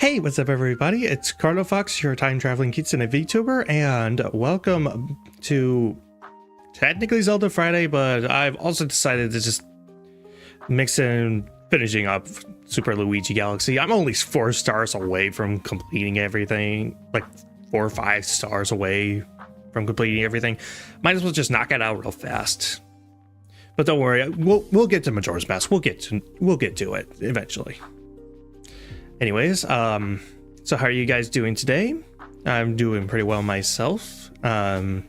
Hey, what's up everybody? It's Chronofahx, your time-traveling kitsune VTuber, and welcome to technically Zelda Friday, but I've also decided to just mix in finishing up Super Luigi Galaxy. I'm only 4 stars away from completing everything, like 4 or 5 stars away from completing everything. Might as well just knock it out real fast. But don't worry, we'll get to Majora's Mask. We'll get to it eventually. Anyways, so how are you guys doing today? I'm doing pretty well myself. Glad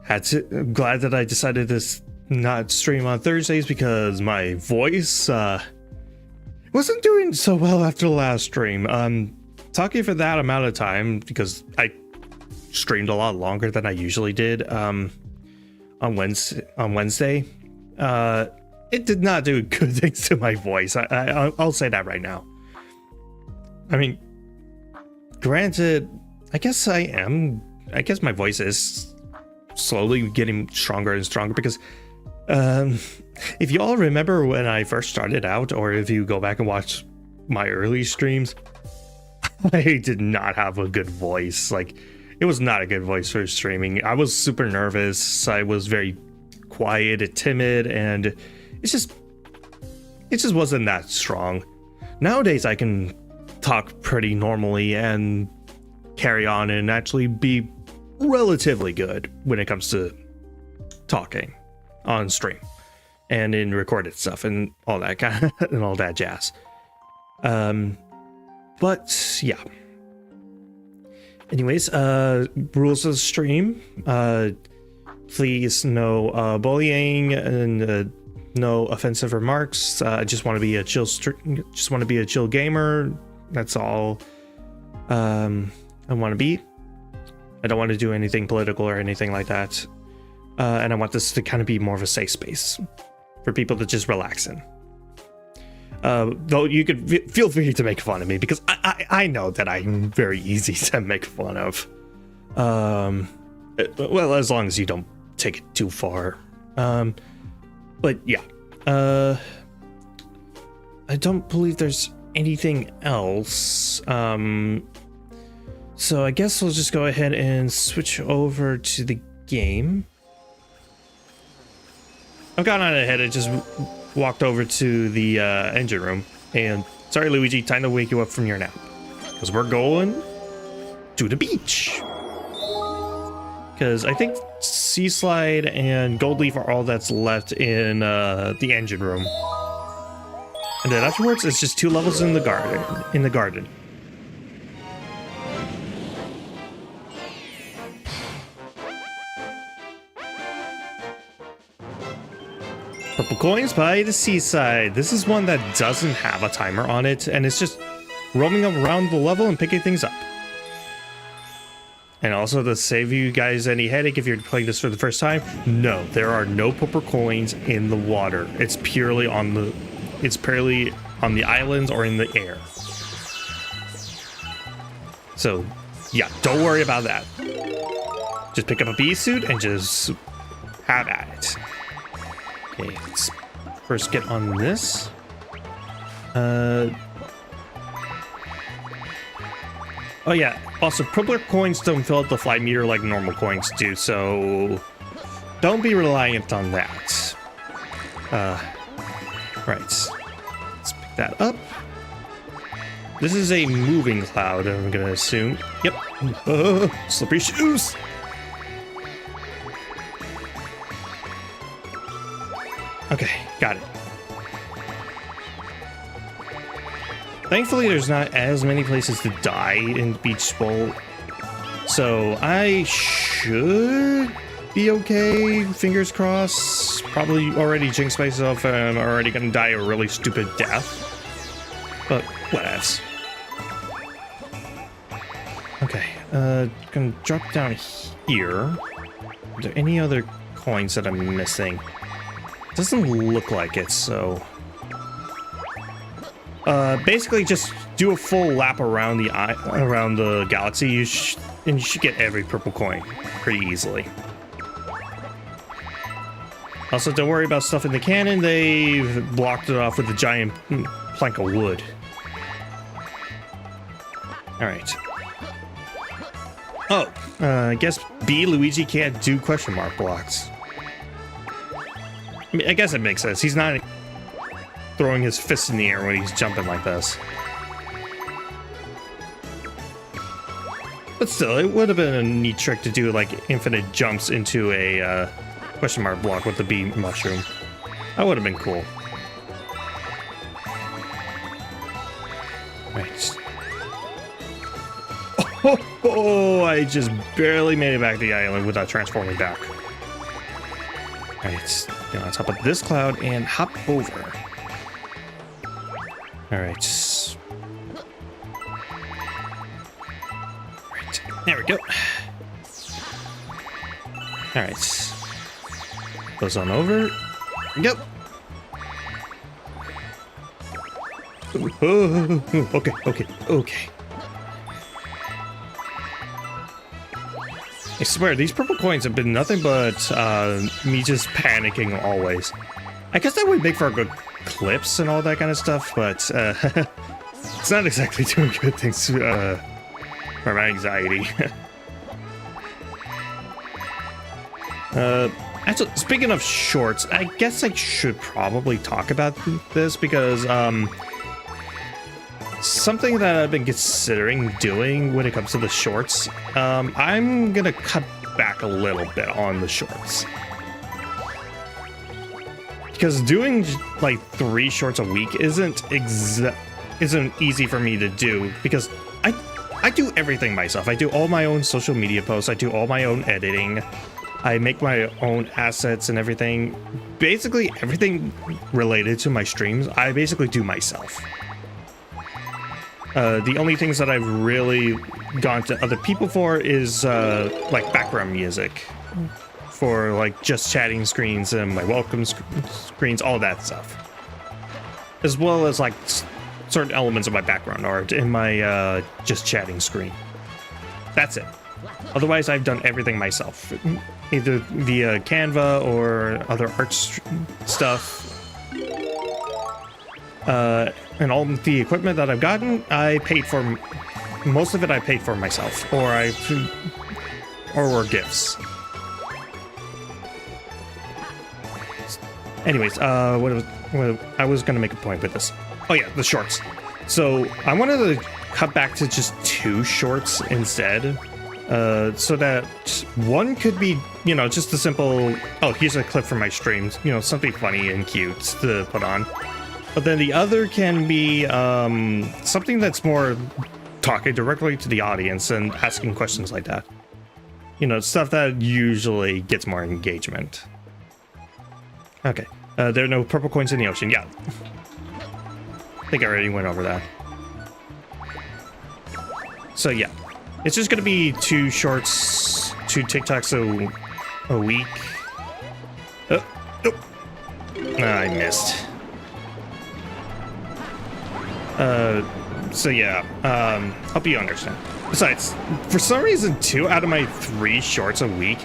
that I decided to not stream on Thursdays because my voice wasn't doing so well after the last stream. Talking for that amount of time because I streamed a lot longer than I usually did on Wednesday. It did not do good things to my voice. I'll say that right now. I mean, granted, I guess my voice is slowly getting stronger and stronger because if you all remember when I first started out, or if you go back and watch my early streams, I did not have a good voice. Like, it was not a good voice for streaming. I was super nervous. I was very quiet and timid, and it just wasn't that strong. Nowadays I can talk pretty normally and carry on and actually be relatively good when it comes to talking on stream and in recorded stuff and all that kind of, and all that jazz. But yeah. Anyways, rules of the stream. Please no bullying and no offensive remarks. I just want to be a chill gamer. That's all I want to be. I don't want to do anything political or anything like that. And I want this to kind of be more of a safe space for people to just relax in. Though you could feel free to make fun of me because I know that I'm very easy to make fun of. Well, as long as you don't take it too far. But yeah, I don't believe there's anything else. So I guess we'll just go ahead and switch over to the game. I've gone on ahead and just walked over to the engine room. And sorry, Luigi, time to wake you up from your nap. Because we're going to the beach. Because I think Sea Slide and Gold Leaf are all that's left in the engine room. And then afterwards, it's just 2 levels in the garden. Purple coins by the seaside. This is one that doesn't have a timer on it, and it's just roaming around the level and picking things up. And also to save you guys any headache if you're playing this for the first time, no, there are no purple coins in the water. It's purely on the islands or in the air. So yeah, don't worry about that. Just pick up a bee suit and just have at it. Okay, let's first get on this. Oh yeah, also purple coins don't fill up the flight meter like normal coins do, so don't be reliant on that. Right, let's pick that up. This is a moving cloud, I'm gonna assume. Yep, slippery shoes! Okay, got it. Thankfully, there's not as many places to die in Beach Bowl, so I should be okay, fingers crossed. Probably already jinxed myself and I'm already gonna die a really stupid death, but whatevs. Okay, gonna drop down here. Are there any other coins that I'm missing? Doesn't look like it, so... basically just do a full lap around the galaxy, and you should get every purple coin pretty easily. Also, don't worry about stuff in the cannon. They've blocked it off with a giant plank of wood. All right. Oh, I guess B. Luigi can't do question mark blocks. I mean, I guess it makes sense. He's not throwing his fist in the air when he's jumping like this. But still, it would have been a neat trick to do like infinite jumps into a question mark block with the bee mushroom. That would have been cool. Right. Oh, I just barely made it back to the island without transforming back. Alright, get on top of this cloud and hop over. Alright. Right, there we go. Alright. Goes on over. Yep. Okay, okay, okay. I swear, these purple coins have been nothing but me just panicking always. I guess that would make for good clips and all that kind of stuff, but it's not exactly doing good things for my anxiety. Actually, speaking of shorts, I guess I should probably talk about this because something that I've been considering doing when it comes to the shorts, I'm gonna cut back a little bit on the shorts. Because doing like 3 shorts a week isn't easy for me to do because I do everything myself. I do all my own social media posts, I do all my own editing, I make my own assets and everything. Basically everything related to my streams, I basically do myself. The only things that I've really gone to other people for is like background music for like just chatting screens and my welcome screens, all that stuff. As well as like certain elements of my background art in my just chatting screen. That's it. Otherwise, I've done everything myself, either via Canva or other art stuff. And all the equipment that I've gotten, I paid for. Most of it I paid for myself, or were gifts. Anyways, what I was gonna make a point with this. Oh yeah, the shorts. So I wanted to cut back to just 2 shorts instead, so that one could be, you know, just a simple, oh, here's a clip from my streams, you know, something funny and cute to put on. But then the other can be something that's more talking directly to the audience and asking questions like that. You know, stuff that usually gets more engagement. Okay, there are no purple coins in the ocean. Yeah. I think I already went over that. So yeah, it's just gonna be 2 shorts, 2 TikToks a week. Oh, I missed. So yeah, hope you understand. Besides, for some reason, 2 out of my 3 shorts a week,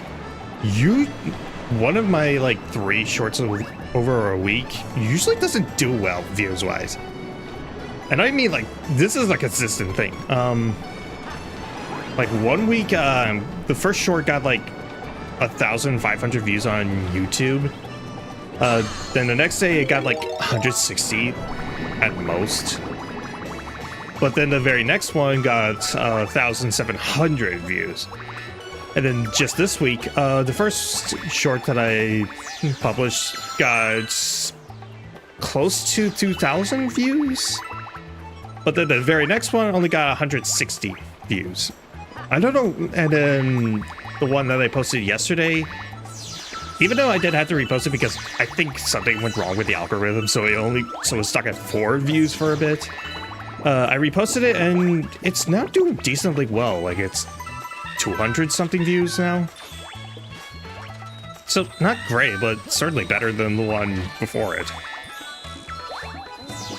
one of my like 3 shorts over a week usually doesn't do well views wise. And I mean, like, this is a consistent thing. Like 1 week, the first short got like 1,500 views on YouTube. Then the next day it got like 160 at most. But then the very next one got 1,700 views. And then just this week, the first short that I published got close to 2,000 views. But then the very next one only got 160 views. I don't know. And then the one that I posted yesterday, even though I did have to repost it because I think something went wrong with the algorithm, so it was stuck at 4 views for a bit. I reposted it and it's now doing decently well. Like it's 200 something views now. So not great, but certainly better than the one before it.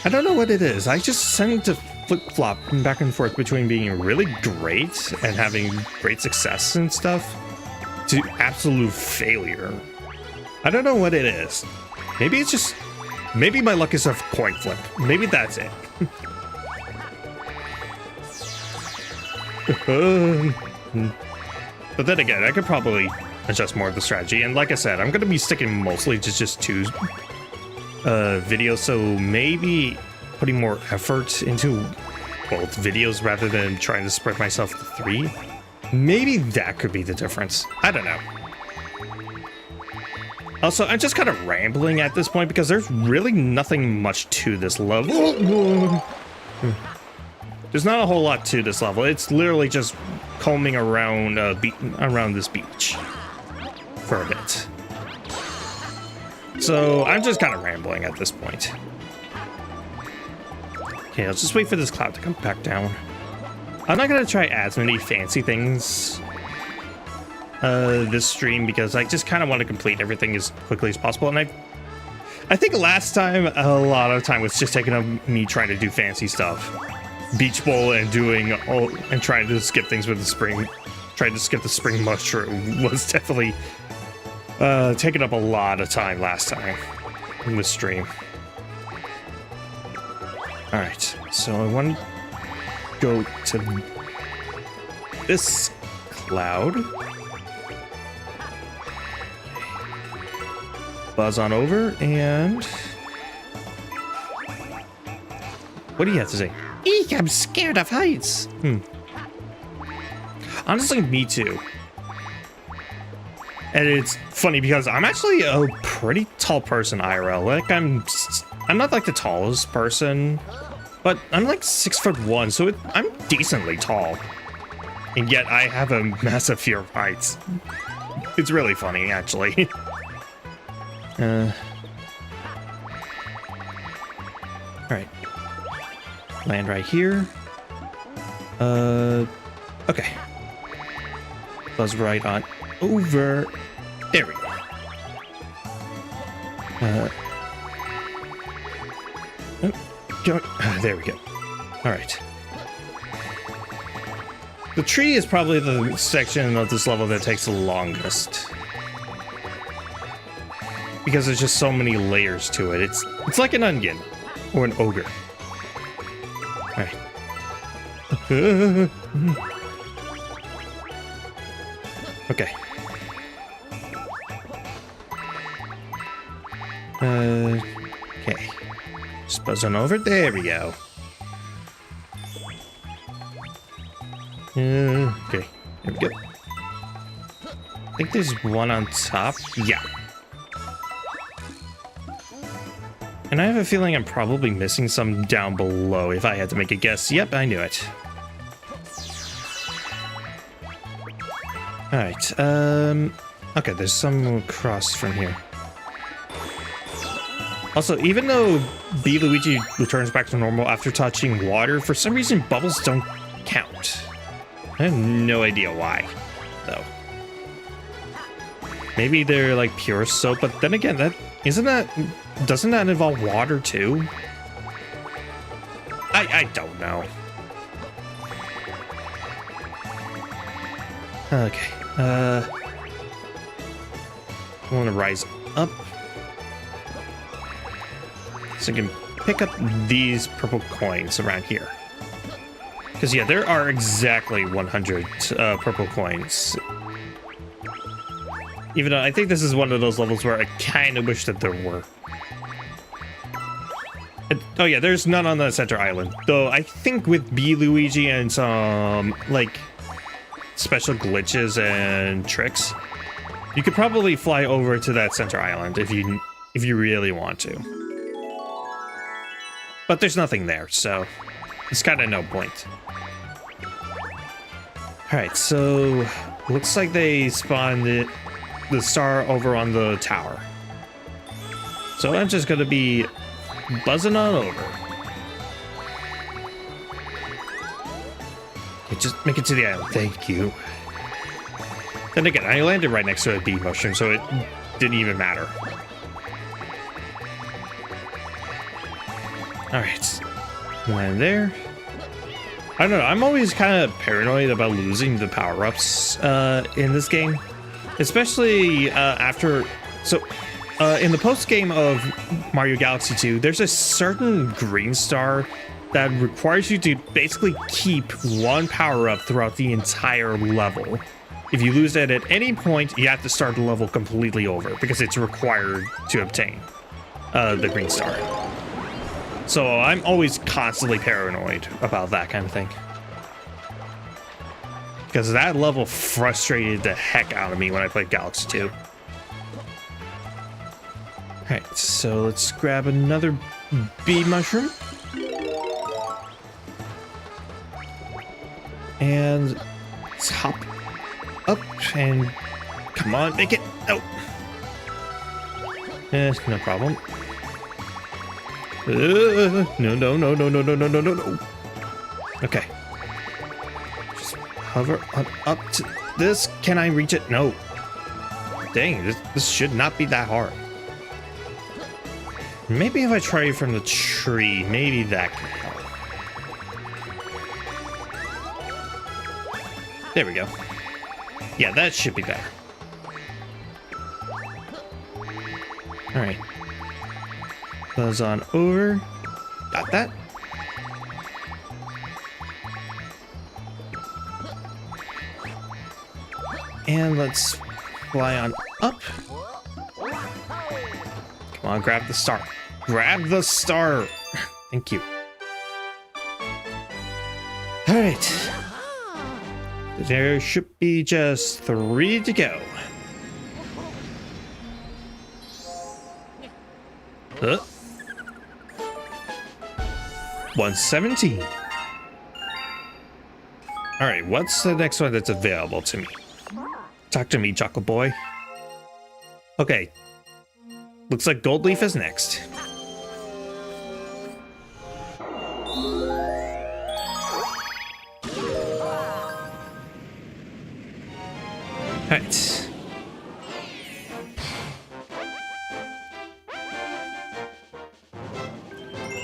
I don't know what it is. I just tend to flip-flop back and forth between being really great and having great success and stuff to absolute failure. I don't know what it is. Maybe it's just Maybe my luck is a coin flip. Maybe that's it. But then again, I could probably adjust more of the strategy. And like I said, I'm going to be sticking mostly to just 2 videos. So maybe putting more effort into both videos rather than trying to spread myself to 3. Maybe that could be the difference. I don't know. Also, I'm just kind of rambling at this point because there's really nothing much to this level. There's not a whole lot to this level. It's literally just combing around around this beach for a bit. So I'm just kind of rambling at this point. Okay, let's just wait for this cloud to come back down. I'm not gonna try as many fancy things this stream because I just kind of want to complete everything as quickly as possible. And I think last time a lot of time was just taking up me trying to do fancy stuff. Beach bowl and trying to skip things with the spring. Trying to skip the spring mushroom was definitely taking up a lot of time last time in the stream. All right, so I want to go to this cloud. Buzz on over and what do you have to say? Eek, I'm scared of heights. Honestly, me too. And it's funny because I'm actually a pretty tall person IRL. Like I'm not like the tallest person, but I'm like 6'1", so I'm decently tall. And yet I have a massive fear of heights. It's really funny, actually. All right. Land right here. Okay. Buzz right on over. There we go. There we go. All right. The tree is probably the section of this level that takes the longest. Because there's just so many layers to it. It's like an onion or an ogre. All right. Okay. Okay. Just buzz on over. There we go. Okay. There we go. I think there's one on top. Yeah. And I have a feeling I'm probably missing some down below if I had to make a guess. Yep, I knew it. Alright, okay, there's some across from here. Also, even though B. Luigi returns back to normal after touching water, for some reason bubbles don't count. I have no idea why, though. Maybe they're like pure soap, but then again, doesn't that involve water too? I don't know. Okay. I want to rise up so I can pick up these purple coins around here. Because yeah, there are exactly 100 purple coins. Even though I think this is one of those levels where I kind of wish that there were. Oh yeah, there's none on the center island. Though I think with B. Luigi and some like special glitches and tricks, you could probably fly over to that center island if you really want to. But there's nothing there, so it's kind of no point. All right, so looks like they spawned the star over on the tower. So I'm just gonna be buzzing on over. Okay, just make it to the island. Thank you. Then again, I landed right next to a bee mushroom, so it didn't even matter. Alright. Land there. I don't know, I'm always kind of paranoid about losing the power-ups in this game. Especially after... So, in the post game of Mario Galaxy 2, there's a certain green star that requires you to basically keep one power-up throughout the entire level. If you lose it at any point, you have to start the level completely over because it's required to obtain the green star. So I'm always constantly paranoid about that kind of thing. Because that level frustrated the heck out of me when I played Galaxy 2. Alright, so let's grab another bee mushroom. And let's hop up and come on, make it. Oh. No problem. No. Okay. Just hover on up to this. Can I reach it? No. Dang, this should not be that hard. Maybe if I try it from the tree, maybe that can help. There we go. Yeah, that should be better. Alright. Buzz on over. Got that. And let's fly on up. Come on, grab the star. Grab the star. Thank you. Alright. There should be just 3 to go. 117. Alright, what's the next one that's available to me? Talk to me, Chocolate Boy. Okay. Looks like Gold Leaf is next. Alright.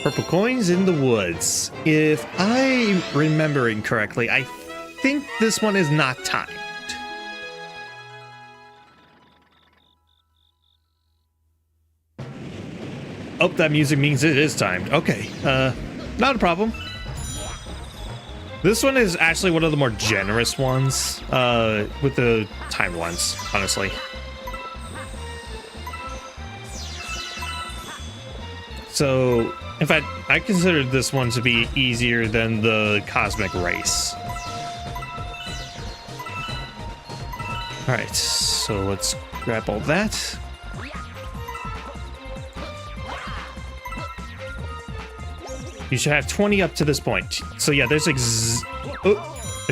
Purple coins in the woods. If I'm remembering correctly, I think this one is not timed. Oh, that music means it is timed. Okay, not a problem. This one is actually one of the more generous ones, with the timed ones, honestly. So, in fact, I consider this one to be easier than the Cosmic Race. Alright, so let's grab all that. You should have 20 up to this point. So yeah, there's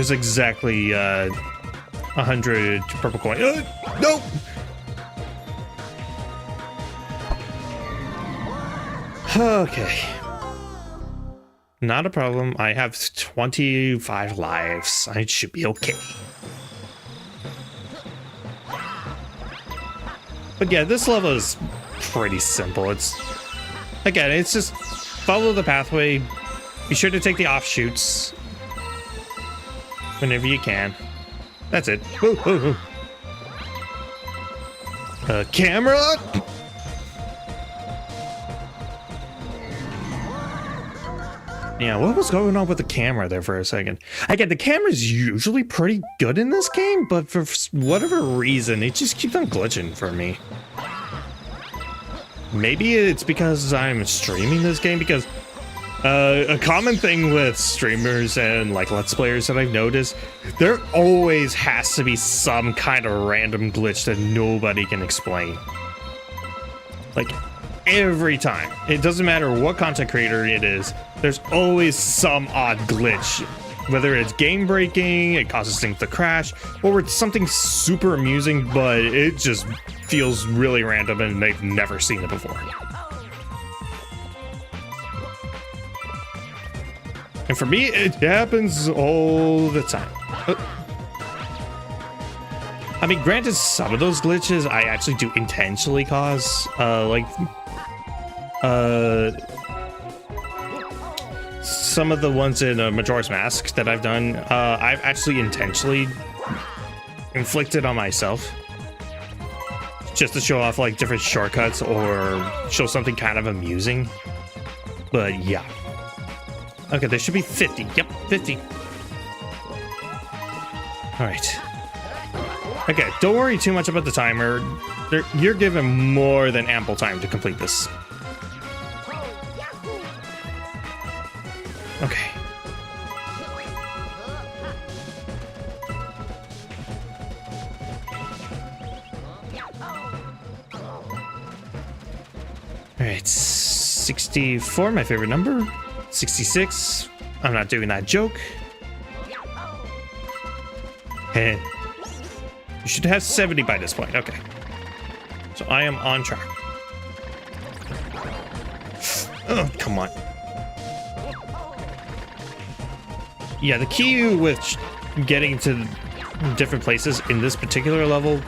exactly 100 purple coin. No! Okay. Not a problem. I have 25 lives. I should be okay. But yeah, this level is pretty simple. It's just follow the pathway. Be sure to take the offshoots whenever you can. That's it. Camera. Yeah, what was going on with the camera there for a second? Again, the camera's usually pretty good in this game, but for whatever reason, it just keeps on glitching for me. Maybe it's because I'm streaming this game, because a common thing with streamers and like Let's Players that I've noticed, there always has to be some kind of random glitch that nobody can explain. Like, every time. It doesn't matter what content creator it is, there's always some odd glitch. Whether it's game breaking, it causes things to crash, or it's something super amusing, but it just feels really random and they've never seen it before. And for me, it happens all the time. I mean, granted, some of those glitches I actually do intentionally cause, some of the ones in Majora's Mask that I've done, I've actually intentionally inflicted on myself. just to show off like different shortcuts or show something kind of amusing. But yeah. Okay, there should be 50. Yep, 50. All right. Okay, don't worry too much about the timer. You're given more than ample time to complete this. Okay. Alright, 64, my favorite number. 66, I'm not doing that joke. Hey. You should have 70 by this point, okay. So I am on track. Oh, come on. Yeah, the key with getting to different places in this particular level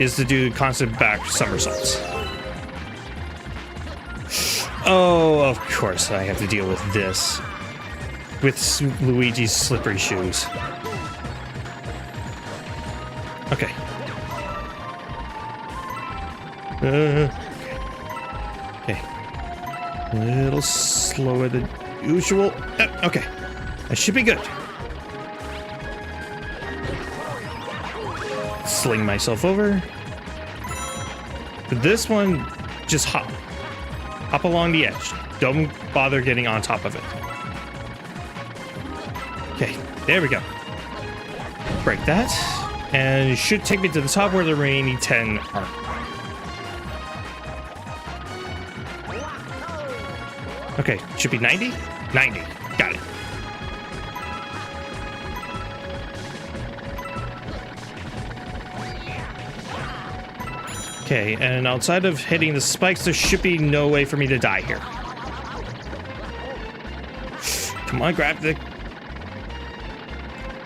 is to do constant back somersaults. Oh, of course I have to deal with this. With Luigi's slippery shoes. Okay. Okay. A little slower than usual. Okay. I should be good. Sling myself over. For this one, just hop. Hop along the edge. Don't bother getting on top of it. Okay, there we go. Break that. And it should take me to the top where the remaining 10 are. Okay, should be 90? 90. Got it. Okay, and outside of hitting the spikes, there should be no way for me to die here. Come on, grab the...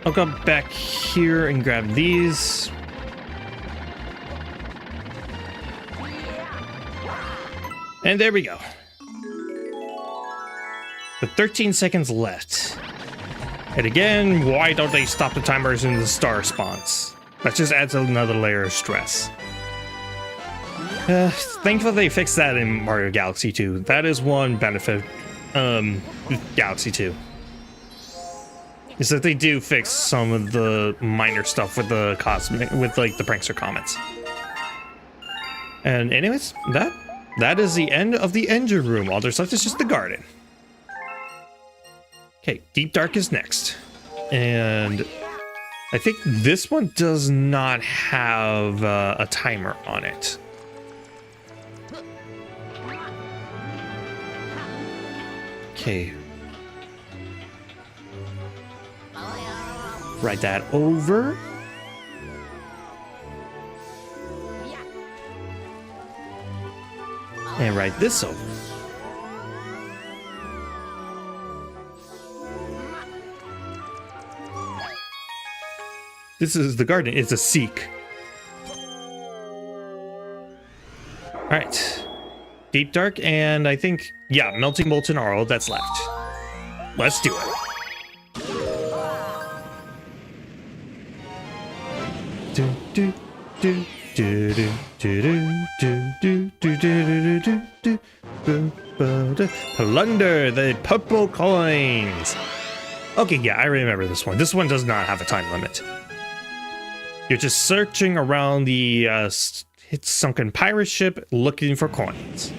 I'll go back here and grab these. And there we go. With 13 seconds left. And again, why don't they stop the timers in the star spawns? That just adds another layer of stress. Thankfully they fixed that in Mario Galaxy 2. That is one benefit with Galaxy 2. Is that they do fix some of the minor stuff with the cosmic, with like the prankster comments. And anyways, that is the end of the engine room. All there's left is just the garden. Okay, Deep Dark is next. And I think this one does not have a timer on it. Okay. Write that over. And write this over. This is the garden. It's a seek. All right. Deep Dark, and I think, yeah, Melting Molten are all that's left. Let's do it. Plunder the purple coins. Okay, yeah, I remember this one. This one does not have a time limit. You're just searching around the sunken pirate ship looking for coins.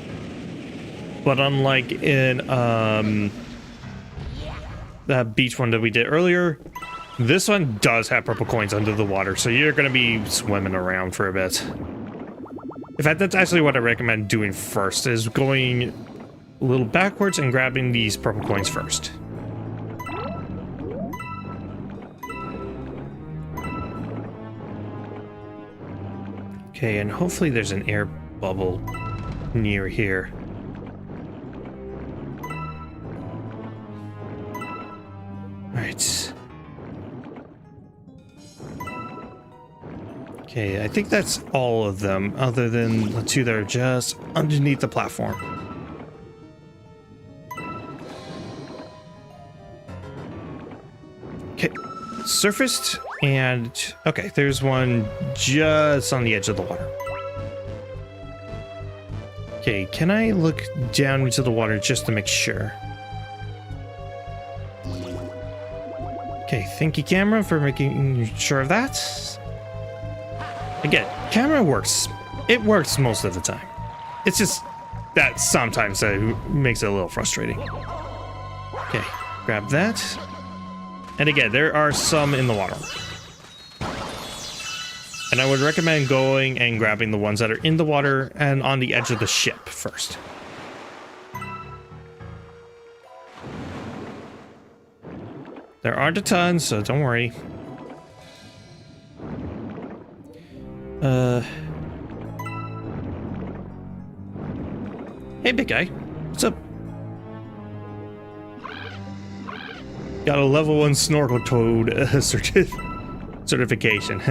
But unlike in that beach one that we did earlier, this one does have purple coins under the water, so you're going to be swimming around for a bit. In fact, that's actually what I recommend doing first, is going a little backwards and grabbing these purple coins first. Okay, and hopefully there's an air bubble near here. Alright. Okay, I think that's all of them, other than the two that are just underneath the platform. Okay, surfaced, and okay, there's one just on the edge of the water. Okay, can I look down into the water just to make sure? Okay, thank you, camera, for making sure of that. Again, camera works. It works most of the time. It's just that sometimes that makes it a little frustrating. Okay, grab that. And again, there are some in the water. And I would recommend going and grabbing the ones that are in the water and on the edge of the ship first. There aren't a ton, so don't worry. Hey, big guy. What's up? Got a level 1 snorkel toad certification.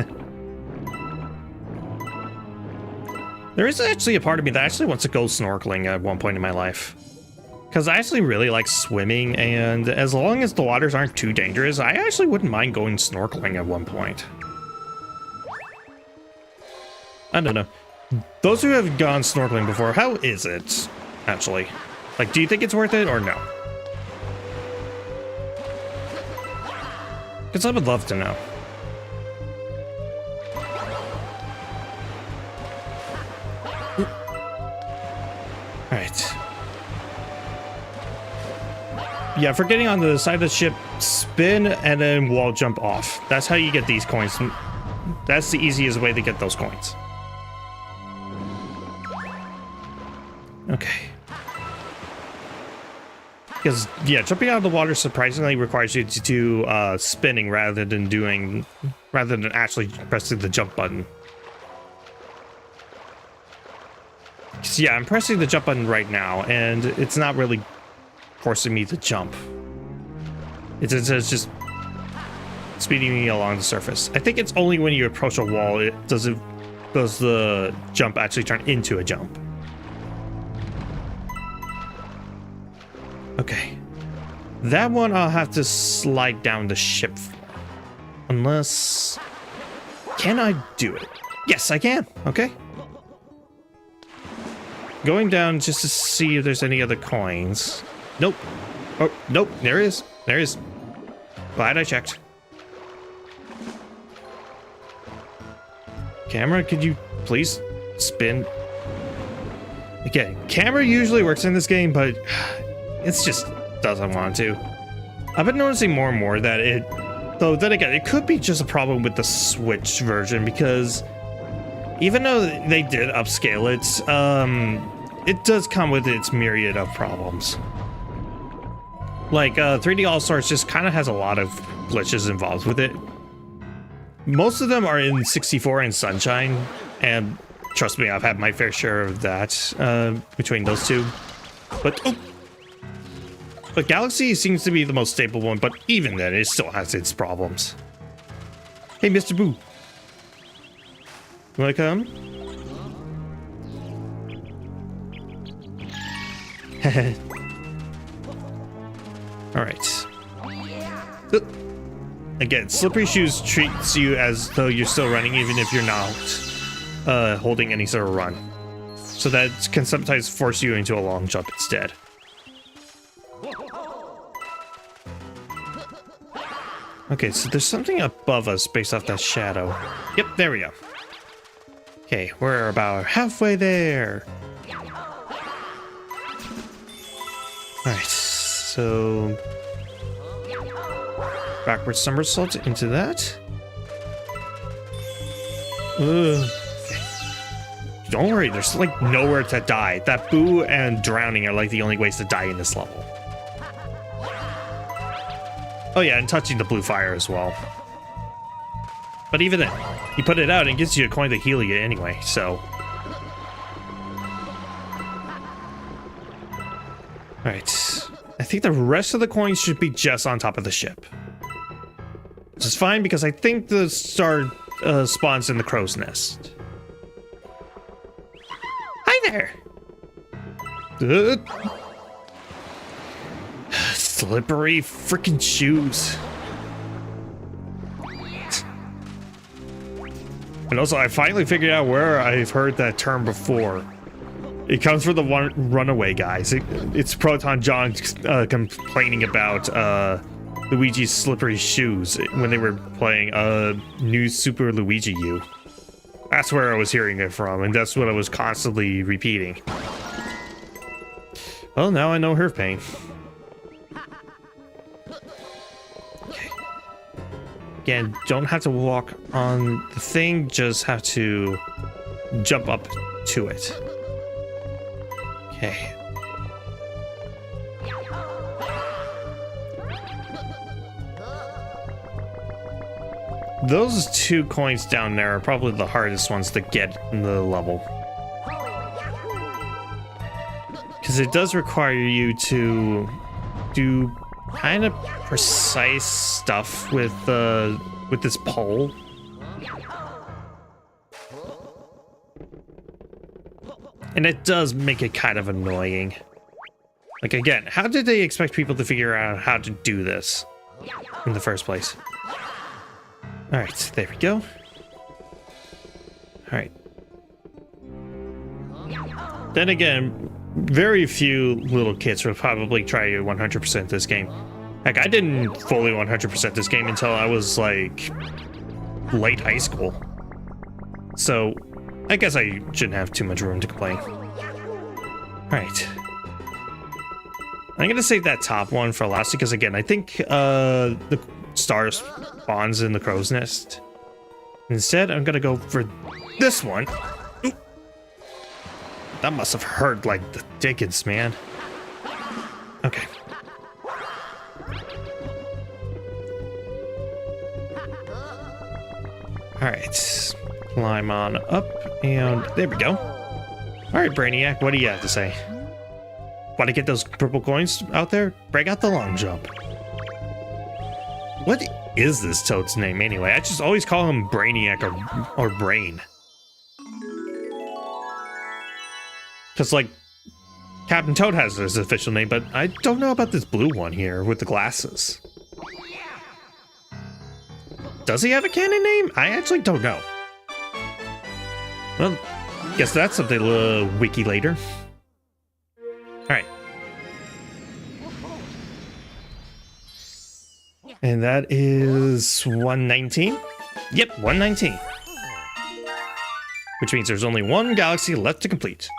There is actually a part of me that actually wants to go snorkeling at one point in my life. Because I actually really like swimming, and as long as the waters aren't too dangerous, I actually wouldn't mind going snorkeling at one point. I don't know. Those who have gone snorkeling before, how is it, actually? Like, do you think it's worth it or no? Because I would love to know. Alright. Yeah, for getting on the side of the ship, spin and then wall jump off. That's how you get these coins. That's the easiest way to get those coins. Okay. Because, yeah, jumping out of the water surprisingly requires you to do spinning rather than actually pressing the jump button. So yeah, I'm pressing the jump button right now, and it's not really forcing me to jump. It's just speeding me along the surface. I think it's only when you approach a wall does the jump actually turn into a jump. Okay. That one I'll have to slide down the ship for. Unless... Can I do it? Yes, I can. Okay. Going down just to see if there's any other coins. Nope. Oh, nope. There is. There is. Glad I checked. Camera, could you please spin? Again, camera usually works in this game, but it's just doesn't want to. I've been noticing more and more that it... Though, then again, it could be just a problem with the Switch version, because even though they did upscale it, it does come with its myriad of problems. Like, 3D All-Stars just kind of has a lot of glitches involved with it. Most of them are in 64 and Sunshine, and trust me, I've had my fair share of that between those two. But Galaxy seems to be the most stable one, but even then, it still has its problems. Hey, Mr. Boo. You wanna come? Alright. Again, slippery shoes treats you as though you're still running even if you're not holding any sort of run. So that can sometimes force you into a long jump instead. Okay, so there's something above us based off that shadow. Yep, there we go. Okay, we're about halfway there. Alright, so... backward somersault into that. Ugh. Okay. Don't worry, there's like nowhere to die. That boo and drowning are like the only ways to die in this level. Oh yeah, and touching the blue fire as well. But even then, you put it out and it gives you a coin to heal you anyway, so... Alright. I think the rest of the coins should be just on top of the ship. Which is fine because I think the star spawns in the crow's nest. Hi there! Slippery freaking shoes. And also, I finally figured out where I've heard that term before. It comes from the runaway guys. It's Proton John complaining about Luigi's slippery shoes when they were playing New Super Luigi U. That's where I was hearing it from, and that's what I was constantly repeating. Well, now I know her pain. Okay. Again, don't have to walk on the thing, just have to jump up to it. Okay. Those 2 coins down there are probably the hardest ones to get in the level. Because it does require you to do kind of precise stuff with this pole. And it does make it kind of annoying. Like, again, how did they expect people to figure out how to do this in the first place? Alright, there we go. Alright. Then again, very few little kids would probably try to 100% this game. Heck, I didn't fully 100% this game until I was, like, late high school. So, I guess I shouldn't have too much room to complain. Alright. I'm gonna save that top one for last because, again, I think the star spawns in the crow's nest. Instead, I'm gonna go for this one. Ooh. That must have hurt like the dickens, man. Okay. Alright. Climb on up, and there we go. Alright, Brainiac, what do you have to say? Want to get those purple coins out there? Break out the long jump. What is this Toad's name anyway? I just always call him Brainiac or Brain. Because, like, Captain Toad has his official name, but I don't know about this blue one here with the glasses. Does he have a canon name? I actually don't know. Well, guess that's something to wiki later. Alright. And that is 119? Yep, 119. Which means there's only one galaxy left to complete.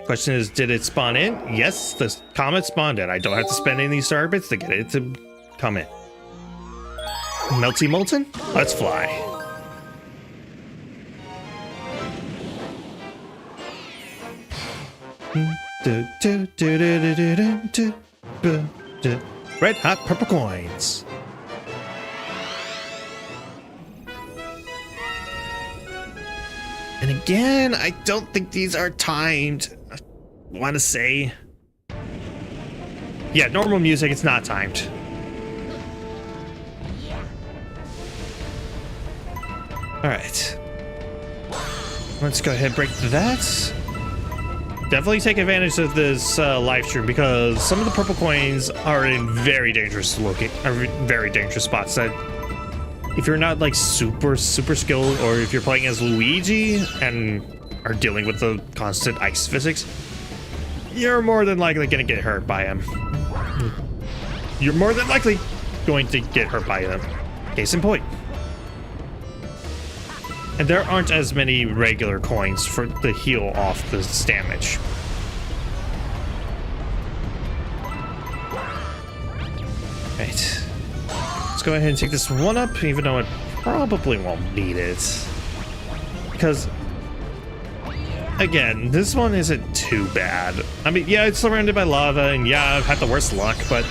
Question is, did it spawn in? Yes, the comet spawned in. I don't have to spend any star bits to get it to come in. Melty Molten? Let's fly. Red hot purple coins. And again, I don't think these are timed. I want to say. Yeah, normal music, it's not timed. Alright. Let's go ahead and break that. Definitely take advantage of this live stream because some of the purple coins are in very dangerous spots that if you're not like super skilled, or if you're playing as Luigi and are dealing with the constant ice physics, you're more than likely going to get hurt by him. You're more than likely going to get hurt by them. Case in point. And there aren't as many regular coins for to heal off this damage. Right. Let's go ahead and take this one up, even though it probably won't need it. Because, again, this one isn't too bad. I mean, yeah, it's surrounded by lava, and yeah, I've had the worst luck, but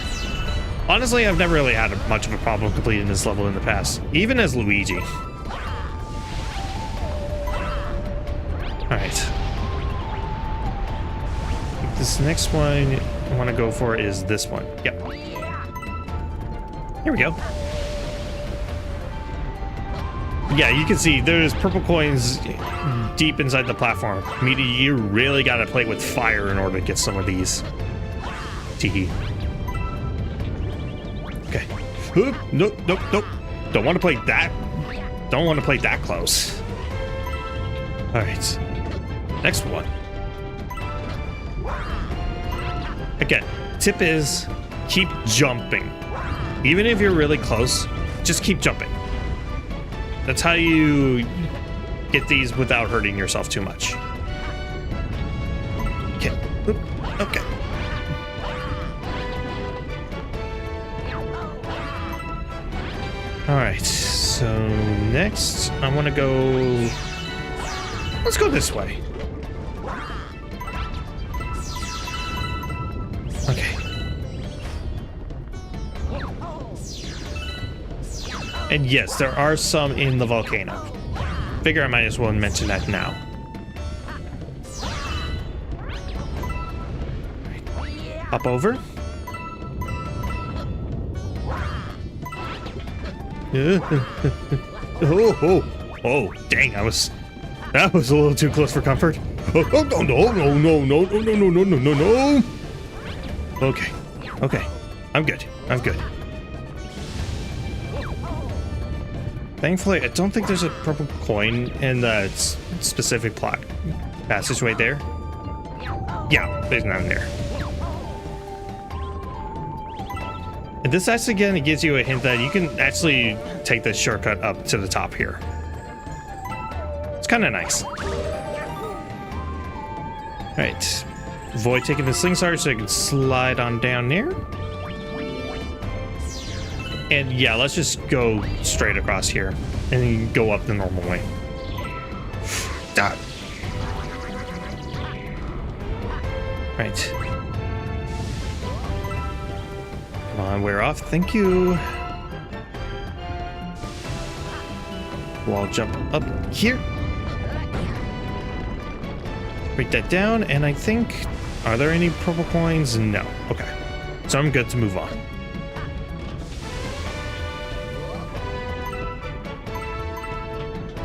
honestly, I've never really had much of a problem completing this level in the past, even as Luigi. Alright. This next one I want to go for is this one. Yep. Here we go. Yeah, you can see there's purple coins deep inside the platform. Meaning you really gotta play with fire in order to get some of these. Teehee. Okay. Nope. Don't want to play that. Don't want to play that close. Alright. Next one. Again, tip is keep jumping. Even if you're really close, just keep jumping. That's how you get these without hurting yourself too much. Okay. Oop. Okay. Alright, so next I want to go... Let's go this way. Okay. And yes, there are some in the volcano. Figure I might as well mention that now. Right. Hop over. Oh, dang, that was a little too close for comfort. Oh, no. Okay. I'm good. Thankfully, I don't think there's a purple coin in the specific plot passageway there. Yeah, there's none there. And this actually again gives you a hint that you can actually take this shortcut up to the top here. It's kind of nice. Right. Avoid taking the sling star so you can slide on down there. And yeah, let's just go straight across here and then go up the normal way. Dot. Right. Come on, we're off. Thank you. Wall jump up here. Break that down, and I think... Are there any purple coins? No. Okay. So I'm good to move on.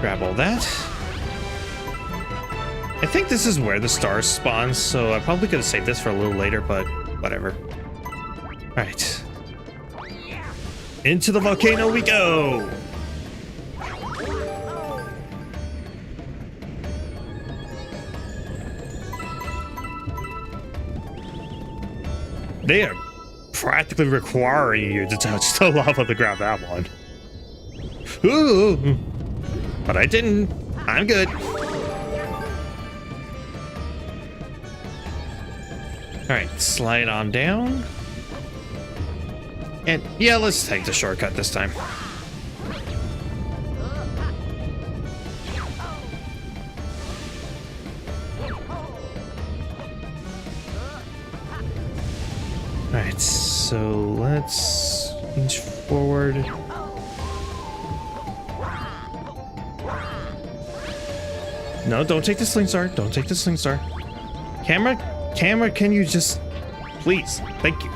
Grab all that. I think this is where the stars spawn, so I probably could have saved this for a little later, but whatever. Alright. Into the volcano we go! They are practically requiring you to touch the lava to grab that one. Ooh! But I didn't. I'm good. Alright, slide on down. And yeah, let's take the shortcut this time. Alright, so let's inch forward. No, don't take the sling star. Don't take the sling star. Camera, can you just... Please. Thank you.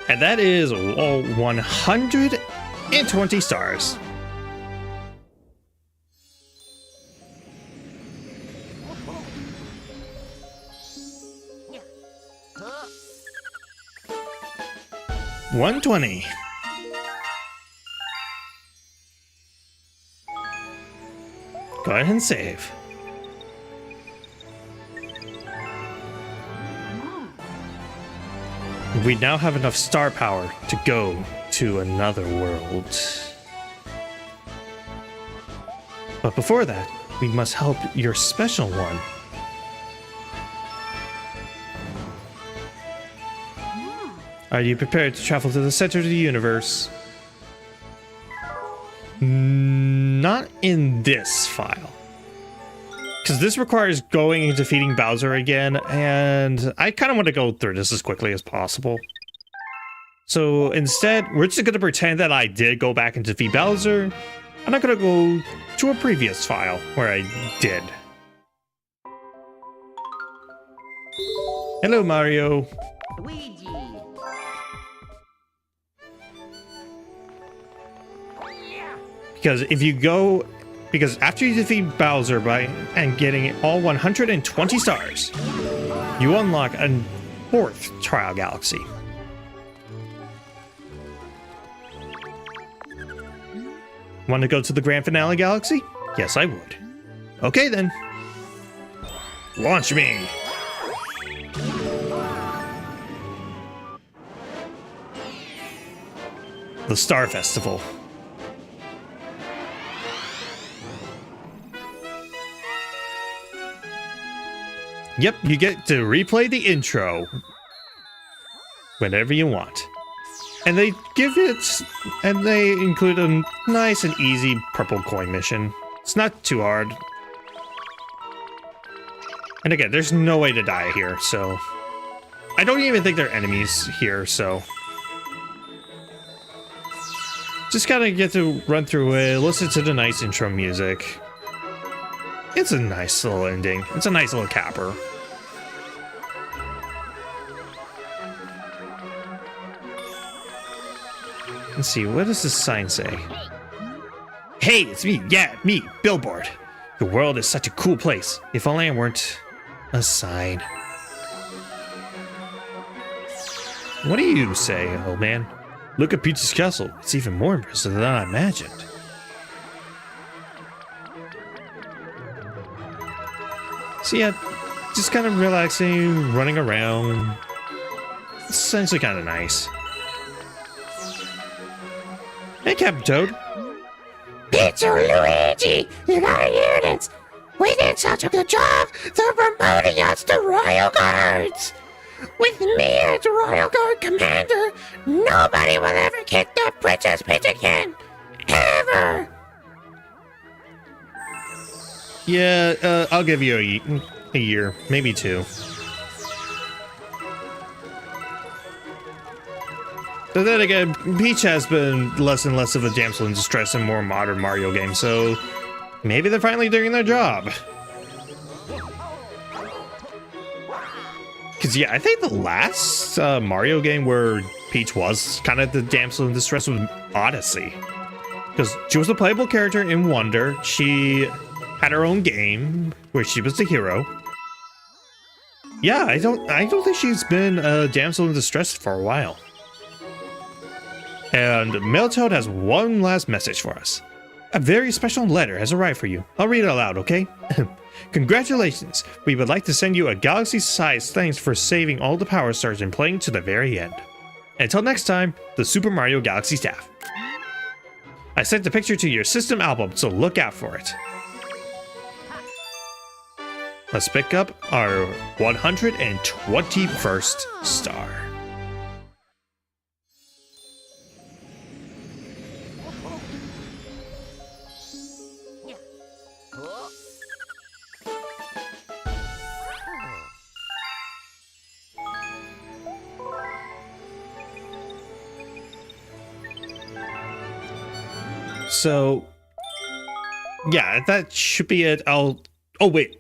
And that is all 120 stars. $120. Go ahead and save. We now have enough star power to go to another world. But before that, we must help your special one. Are you prepared to travel to the center of the universe? Not in this file. Because this requires going and defeating Bowser again, and I kind of want to go through this as quickly as possible. So instead, we're just going to pretend that I did go back and defeat Bowser. I'm not going to go to a previous file where I did. Hello, Mario. Luigi. Because after you defeat Bowser and getting all 120 stars, you unlock a 4th trial galaxy. Want to go to the grand finale galaxy? Yes, I would. Okay then. Launch me! The Star Festival. Yep, you get to replay the intro whenever you want. And they include a nice and easy purple coin mission. It's not too hard. And again, there's no way to die here, so... I don't even think there are enemies here, so... Just gotta get to run through it, listen to the nice intro music. It's a nice little ending. It's a nice little capper. Let's see, what does this sign say? Hey, it's me, yeah, me, Billboard. The world is such a cool place. If only I weren't a sign. What do you say, old man? Look at Peach's castle. It's even more impressive than I imagined. So yeah, just kind of relaxing, running around. It's essentially kind of nice. Hey, Captain Toad. Pizza Luigi, you gotta hear this. We did such a good job, they're promoting us to Royal Guards. With me as Royal Guard Commander, nobody will ever kick the Princess Peach again. Ever. Yeah, I'll give you a year, maybe 2. But then again, Peach has been less and less of a damsel in distress in more modern Mario games, so maybe they're finally doing their job. Because yeah, I think the last Mario game where Peach was kind of the damsel in distress was Odyssey. Because she was a playable character in Wonder, she had her own game where she was the hero. Yeah, I don't think she's been a damsel in distress for a while. And Mailtoad has one last message for us. A very special letter has arrived for you. I'll read it aloud, okay? Congratulations. We would like to send you a galaxy-sized thanks for saving all the Power Stars and playing to the very end. Until next time, the Super Mario Galaxy staff. I sent the picture to your system album, so look out for it. Let's pick up our 121st star. So, yeah, that should be it. Oh wait,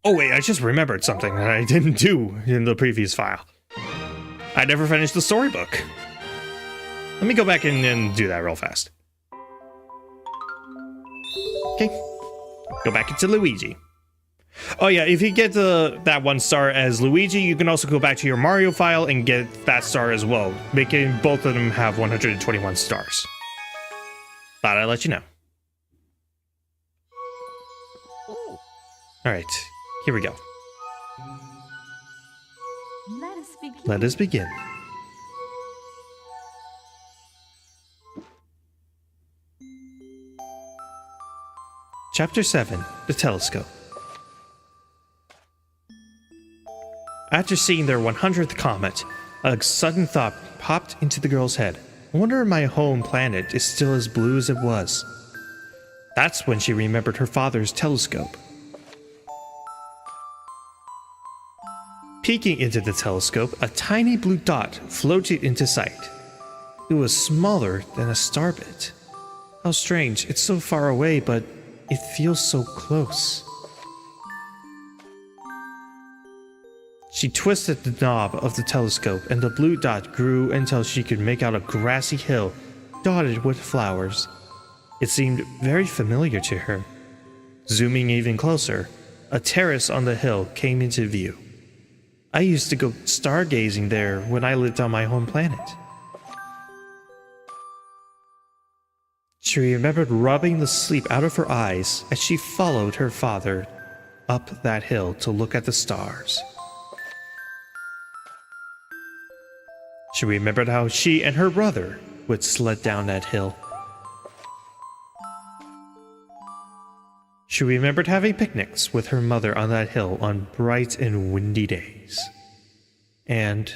I just remembered something that I didn't do in the previous file. I never finished the storybook. Let me go back in and do that real fast. Okay, go back into Luigi. Oh yeah, if you get that 1 star as Luigi, you can also go back to your Mario file and get that star as well, making both of them have 121 stars. Thought I'd let you know. Alright, here we go. Let us begin. Chapter 7, The Telescope. After seeing their 100th comet, a sudden thought popped into the girl's head. I wonder if my home planet is still as blue as it was. That's when she remembered her father's telescope. Peeking into the telescope, a tiny blue dot floated into sight. It was smaller than a starbit. How strange, it's so far away, but it feels so close. She twisted the knob of the telescope and the blue dot grew until she could make out a grassy hill dotted with flowers. It seemed very familiar to her. Zooming even closer, a terrace on the hill came into view. I used to go stargazing there when I lived on my home planet. She remembered rubbing the sleep out of her eyes as she followed her father up that hill to look at the stars. She remembered how she and her brother would sled down that hill. She remembered having picnics with her mother on that hill on bright and windy days. And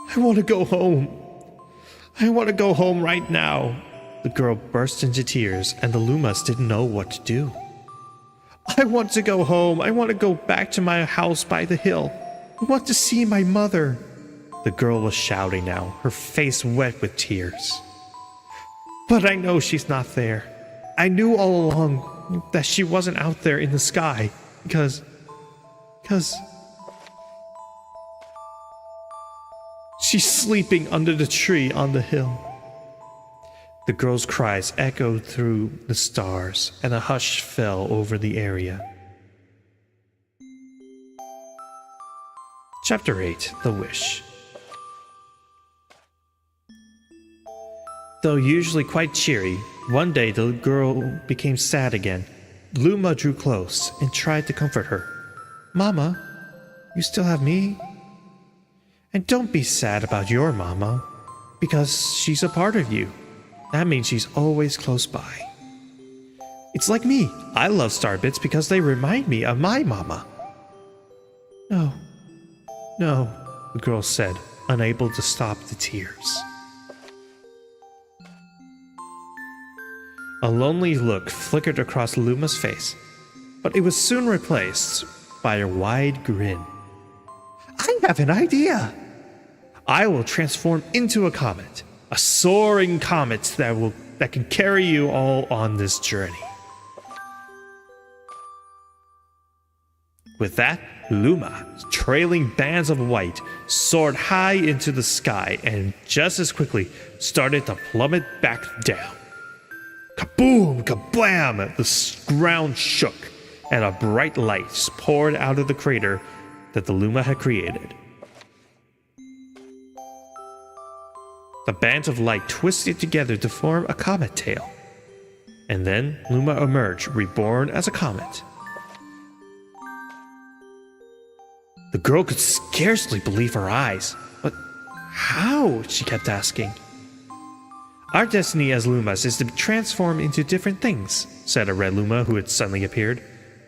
I want to go home. I want to go home right now. The girl burst into tears, and the Lumas didn't know what to do. I want to go home. I want to go back to my house by the hill. I want to see my mother. The girl was shouting now, her face wet with tears. But I know she's not there. I knew all along that she wasn't out there in the sky because she's sleeping under the tree on the hill. The girl's cries echoed through the stars, and a hush fell over the area. Chapter 8: The Wish. Though usually quite cheery, one day the girl became sad again. Luma drew close and tried to comfort her. "Mama, you still have me? And don't be sad about your mama, because she's a part of you. That means she's always close by. It's like me. I love Starbits because they remind me of my mama." No, the girl said, unable to stop the tears. A lonely look flickered across Luma's face, but it was soon replaced by a wide grin. "I have an idea! I will transform into a comet. A soaring comet that can carry you all on this journey." With that, Luma, trailing bands of white, soared high into the sky and just as quickly started to plummet back down. Kaboom! Kablam! The ground shook, and a bright light poured out of the crater that the Luma had created. The bands of light twisted together to form a comet tail. And then Luma emerged, reborn as a comet. The girl could scarcely believe her eyes. But how? She kept asking. "Our destiny as Lumas is to transform into different things," said a red Luma who had suddenly appeared.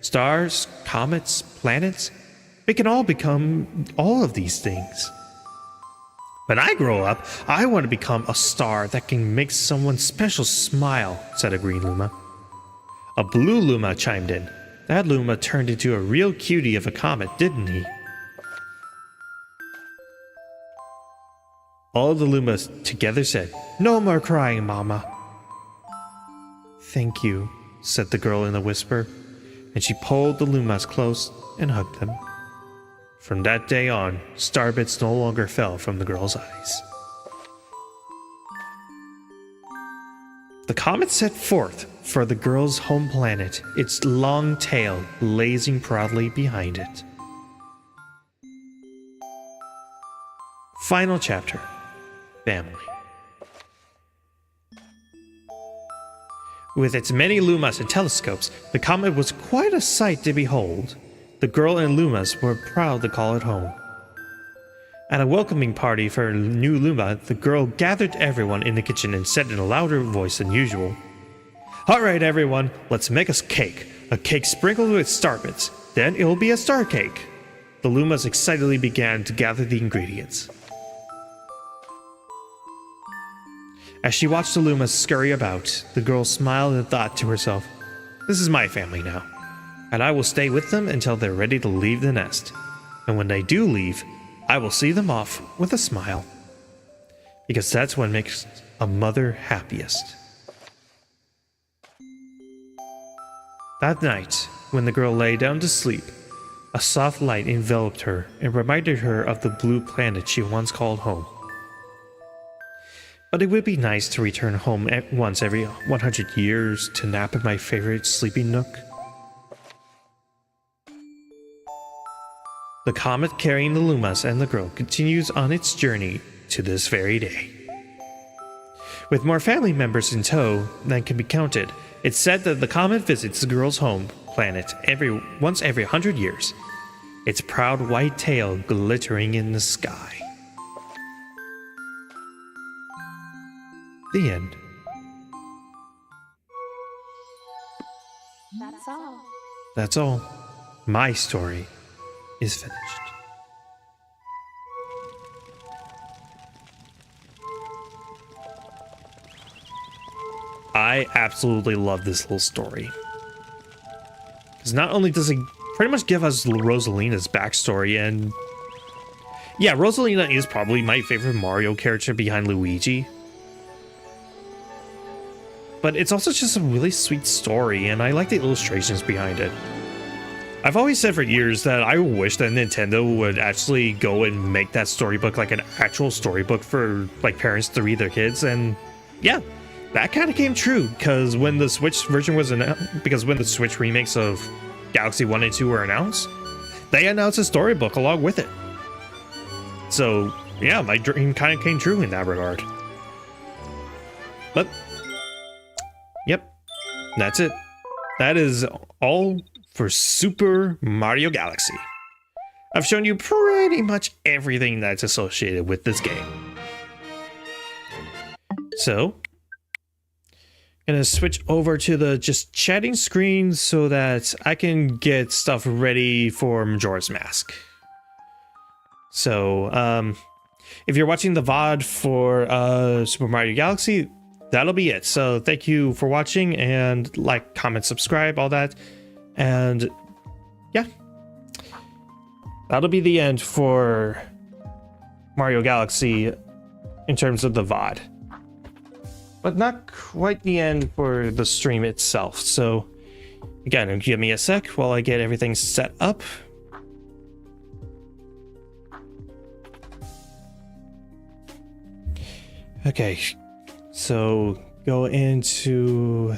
"Stars, comets, planets, we can all become all of these things. When I grow up, I want to become a star that can make someone special smile," said a green Luma. A blue Luma chimed in. That Luma turned into a real cutie of a comet, didn't he? All the Lumas together said, "No more crying, Mama." "Thank you," said the girl in a whisper, and she pulled the Lumas close and hugged them. From that day on, starbits no longer fell from the girl's eyes. The comet set forth for the girl's home planet, its long tail blazing proudly behind it. Final chapter: Family. With its many Lumas and telescopes, the comet was quite a sight to behold. The girl and Lumas were proud to call it home. At a welcoming party for a new Luma, the girl gathered everyone in the kitchen and said in a louder voice than usual, "All right, everyone, let's make a cake sprinkled with starbits. Then it'll be a star cake." The Lumas excitedly began to gather the ingredients. As she watched the Lumas scurry about, the girl smiled and thought to herself, "This is my family now, and I will stay with them until they're ready to leave the nest. And when they do leave, I will see them off with a smile, because that's what makes a mother happiest." That night, when the girl lay down to sleep, a soft light enveloped her and reminded her of the blue planet she once called home. But it would be nice to return home at once every 100 years to nap in my favorite sleeping nook. The comet carrying the Lumas and the girl continues on its journey to this very day. With more family members in tow than can be counted, it's said that the comet visits the girl's home planet once every 100 years, its proud white tail glittering in the sky. The end. That's all. That's all. My story is finished. I absolutely love this little story. Because not only does it pretty much give us Rosalina's backstory, and yeah, Rosalina is probably my favorite Mario character behind Luigi. But it's also just a really sweet story, and I like the illustrations behind it. I've always said for years that I wish that Nintendo would actually go and make that storybook like an actual storybook for like parents to read their kids, and yeah, that kind of came true, because when the Switch version was when the Switch remakes of Galaxy 1 and 2 were announced, they announced a storybook along with it. So yeah, my dream kind of came true in that regard. But yep, that's it. That is all for Super Mario Galaxy. I've shown you pretty much everything that's associated with this game. So, gonna switch over to the just chatting screen so that I can get stuff ready for Majora's Mask. So, if you're watching the VOD for Super Mario Galaxy, that'll be it. So thank you for watching, and like, comment, subscribe, all that. And yeah, that'll be the end for Mario Galaxy in terms of the VOD. But not quite the end for the stream itself. So again, give me a sec while I get everything set up. Okay, so go into